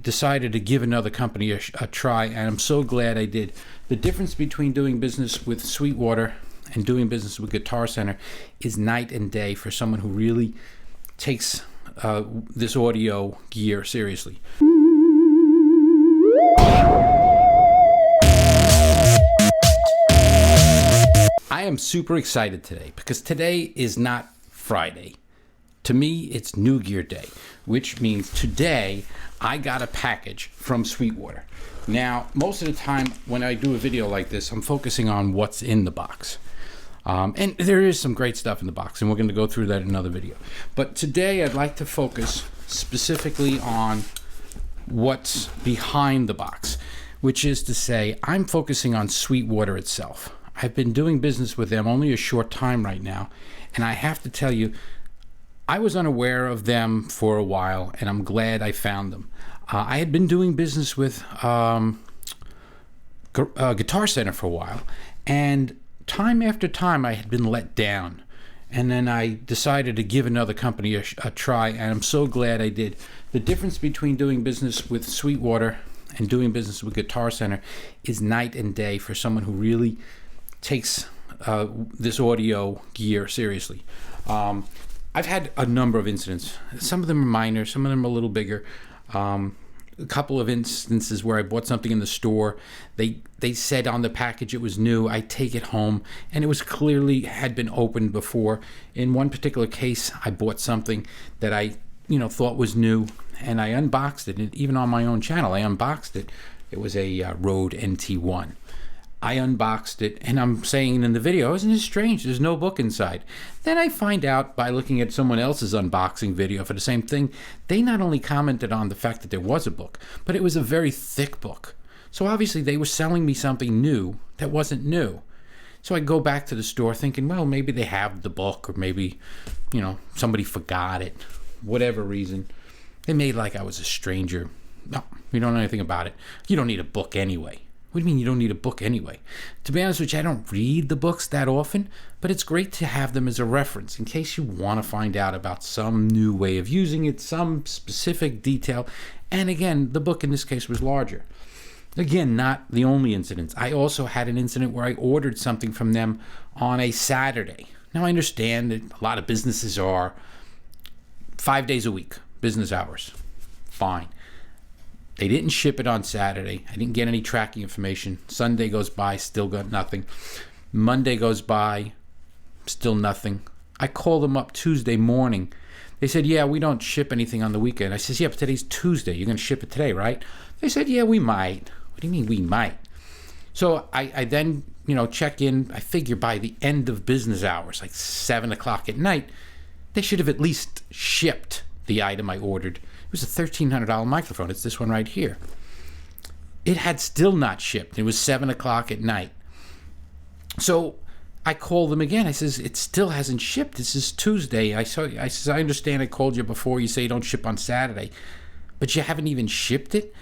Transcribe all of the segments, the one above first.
decided to give another company a try, and I'm so glad I did. The difference between doing business with Sweetwater and doing business with Guitar Center is night and day for someone who really takes this audio gear seriously. I am super excited today because today is not Friday. To me, it's New Gear Day, which means today I got a package from Sweetwater. Now, most of the time when I do a video like this, I'm focusing on what's in the box. And there is some great stuff in the box, and we're going to go through that in another video. But today I'd like to focus specifically on what's behind the box, which is to say I'm focusing on Sweetwater itself. I've been doing business with them only a short time right now, and I have to tell you, I was unaware of them for a while, and I'm glad I found them. I had been doing business with Guitar Center for a while, and time after time I had been let down. And then I decided to give another company a try, and I'm so glad I did. The difference between doing business with Sweetwater and doing business with Guitar Center is night and day for someone who really takes this audio gear seriously. I've had a number of incidents. Some of them are minor, some of them are a little bigger. A couple of instances where I bought something in the store. They said on the package it was new. I take it home, and it was clearly had been opened before. In one particular case, I bought something that I thought was new, and I unboxed it. And even on my own channel, I unboxed it. It was a Rode NT1. I unboxed it, and I'm saying in the video, isn't it strange? There's no book inside. Then I find out by looking at someone else's unboxing video for the same thing, they not only commented on the fact that there was a book, but it was a very thick book. So obviously they were selling me something new that wasn't new. So I go back to the store thinking, well, maybe they have the book, or maybe, somebody forgot it, whatever reason. They made like I was a stranger. No, we don't know anything about it. You don't need a book anyway. What do you mean you don't need a book anyway? To be honest with you, I don't read the books that often, but it's great to have them as a reference in case you want to find out about some new way of using it, some specific detail. And again, the book in this case was larger. Again, not the only incidents. I also had an incident where I ordered something from them on a Saturday. Now, I understand that a lot of businesses are 5 days a week, business hours. Fine. They didn't ship it on Saturday. I didn't get any tracking information. Sunday goes by, still got nothing. Monday goes by, still nothing. I called them up Tuesday morning. They said, yeah, we don't ship anything on the weekend. I says, yeah, but today's Tuesday. You're going to ship it today, right? They said, yeah, we might. What do you mean we might? So I then, check in. I figure by the end of business hours, like 7 o'clock at night, they should have at least shipped the item I ordered. It was a $1,300 microphone. It's this one right here. It had still not shipped. It was 7 o'clock at night. So I called them again. I says, it still hasn't shipped. This is Tuesday. I says, I understand I called you before. You say you don't ship on Saturday, but you haven't even shipped it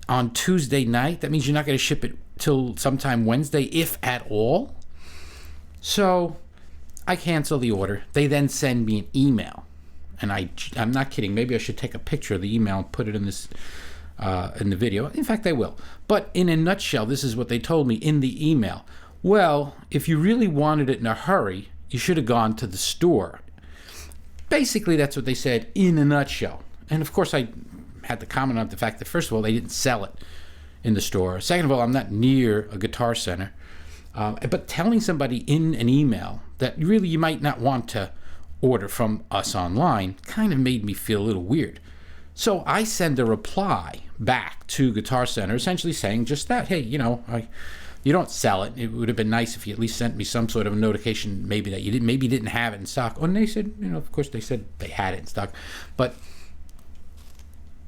on Tuesday night. That means you're not going to ship it till sometime Wednesday, if at all. So I cancel the order. They then send me an email. And I'm not kidding. Maybe I should take a picture of the email and put it in this in the video. In fact, I will. But in a nutshell, this is what they told me in the email. Well, if you really wanted it in a hurry, you should have gone to the store. Basically, that's what they said in a nutshell. And of course, I had to comment on the fact that, first of all, they didn't sell it in the store. Second of all, I'm not near a Guitar Center. But telling somebody in an email that really you might not want to order from us online kind of made me feel a little weird. So I send a reply back to Guitar Center essentially saying just that, hey, you don't sell it. It would have been nice if you at least sent me some sort of a notification maybe that you didn't have it in stock. And they said, of course they said they had it in stock. But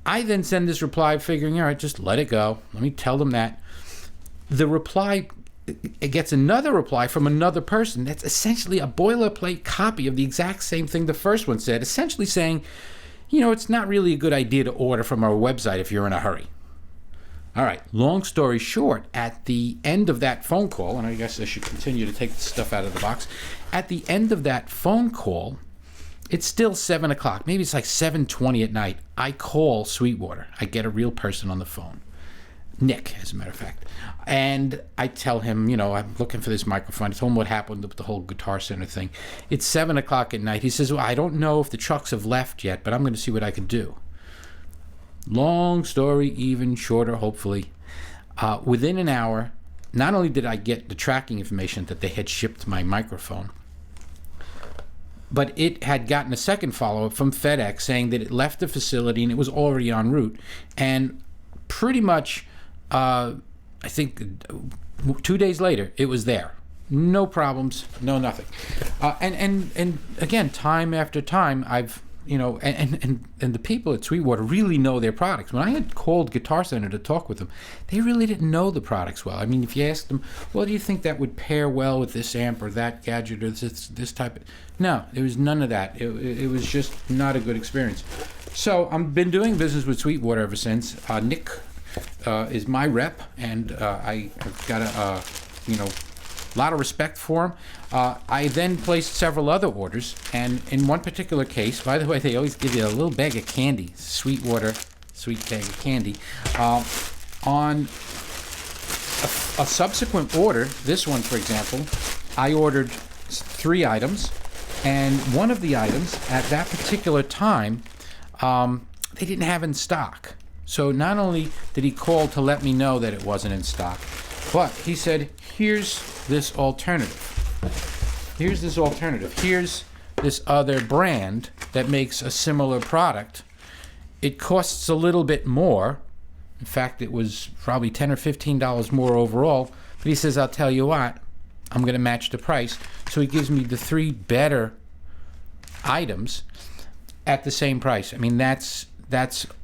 I then send this reply figuring, all right, just let it go. Let me tell them that. The reply, it gets another reply from another person that's essentially a boilerplate copy of the exact same thing the first one said, essentially saying, it's not really a good idea to order from our website if you're in a hurry. All right, long story short, at the end of that phone call, and I guess I should continue to take the stuff out of the box, at the end of that phone call, It's still 7 o'clock. Maybe it's like 7:20 at night. I call Sweetwater. I get a real person on the phone. Nick, as a matter of fact. And I tell him, I'm looking for this microphone. I told him what happened with the whole Guitar Center thing. It's 7 o'clock at night. He says, well, I don't know if the trucks have left yet, but I'm going to see what I can do. Long story, even shorter, hopefully. Within an hour, not only did I get the tracking information that they had shipped my microphone, but it had gotten a second follow-up from FedEx saying that it left the facility and it was already en route. And pretty much, I think 2 days later, it was there. No problems, no nothing. And again, time after time, I've, and the people at Sweetwater really know their products. When I had called Guitar Center to talk with them, they really didn't know the products well. I mean, if you asked them, well, do you think that would pair well with this amp or that gadget or this type of... No, there was none of that. It was just not a good experience. So I've been doing business with Sweetwater ever since. Nick is my rep, and I've got a lot of respect for him. I then placed several other orders, and in one particular case, by the way, they always give you a little bag of candy, Sweetwater, sweet bag of candy. On a subsequent order, this one, for example, I ordered 3 items, and one of the items at that particular time, they didn't have in stock. So not only did he call to let me know that it wasn't in stock, but he said, here's this alternative. Here's this other brand that makes a similar product. It costs a little bit more. In fact, it was probably $10 or $15 more overall. But he says, I'll tell you what, I'm going to match the price. So he gives me the 3 better items at the same price. I mean, that's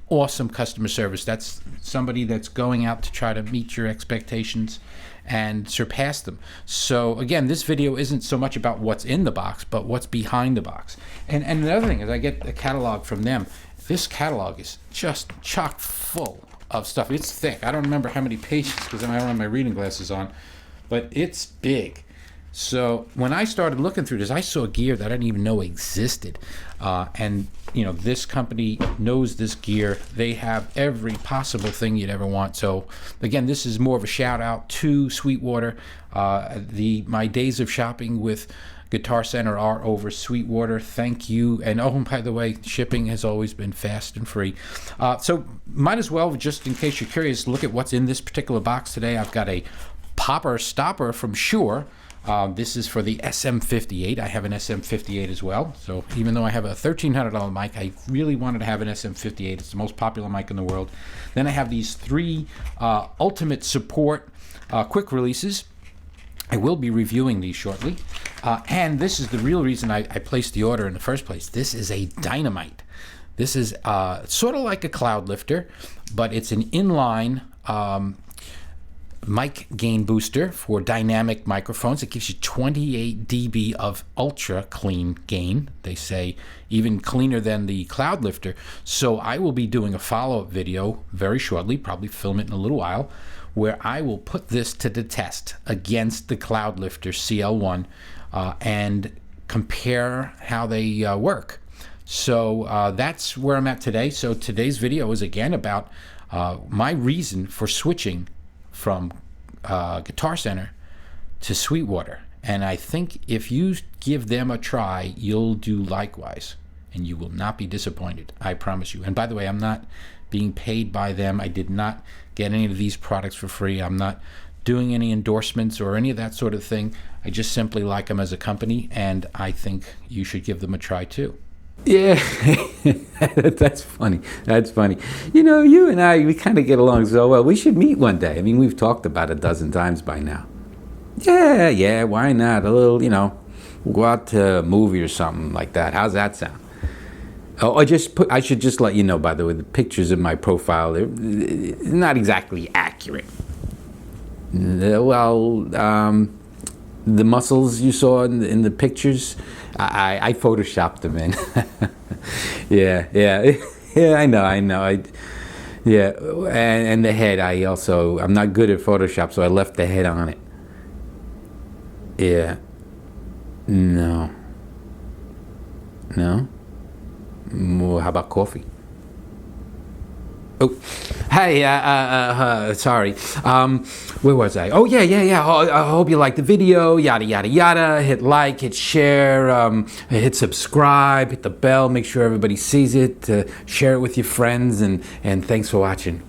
awesome customer service. That's somebody that's going out to try to meet your expectations and surpass them. So again, this video isn't so much about what's in the box, but what's behind the box. And another thing is, I get a catalog from them. This catalog is just chock full of stuff. It's thick. I don't remember how many pages because I don't have my reading glasses on, but it's big. So when I started looking through this, I saw gear that I didn't even know existed. And this company knows this gear. They have every possible thing you'd ever want. So again, this is more of a shout out to Sweetwater. My days of shopping with Guitar Center are over. Sweetwater, thank you. And oh, by the way, shipping has always been fast and free. So might as well, just in case you're curious, look at what's in this particular box today. I've got a popper stopper from Shure. This is for the SM58. I have an SM58 as well. So even though I have a $1,300 mic, I really wanted to have an SM58. It's the most popular mic in the world. Then I have these 3 ultimate support quick releases. I will be reviewing these shortly. And this is the real reason I placed the order in the first place. This is a Dynamite. This is sort of like a cloud lifter, but it's an inline mic gain booster for dynamic microphones. It gives you 28 dB of ultra clean gain. They say even cleaner than the cloud lifter. So I will be doing a follow-up video very shortly, probably film it in a little while, where I will put this to the test against the cloud lifter CL1 and compare how they work. So that's where I'm at today. So today's video is again about my reason for switching from Guitar Center to Sweetwater. And I think if you give them a try, you'll do likewise. And you will not be disappointed. I promise you. And by the way, I'm not being paid by them. I did not get any of these products for free. I'm not doing any endorsements or any of that sort of thing. I just simply like them as a company, and I think you should give them a try too. Yeah, that's funny. That's funny. You and I, we kind of get along so well. We should meet one day. I mean, we've talked about it a dozen times by now. Yeah, why not? A little, we'll go out to a movie or something like that. How's that sound? Oh, I should just let you know, by the way, the pictures in my profile, they're not exactly accurate. The muscles you saw in the pictures, I photoshopped them in. yeah, I know. And the head, I'm not good at Photoshop, so I left the head on it. Yeah. No. Well, how about coffee? Oh, hey, sorry. Where was I? Oh, yeah. I hope you liked the video, yada, yada, yada. Hit like, hit share, hit subscribe, hit the bell, make sure everybody sees it, share it with your friends, and thanks for watching.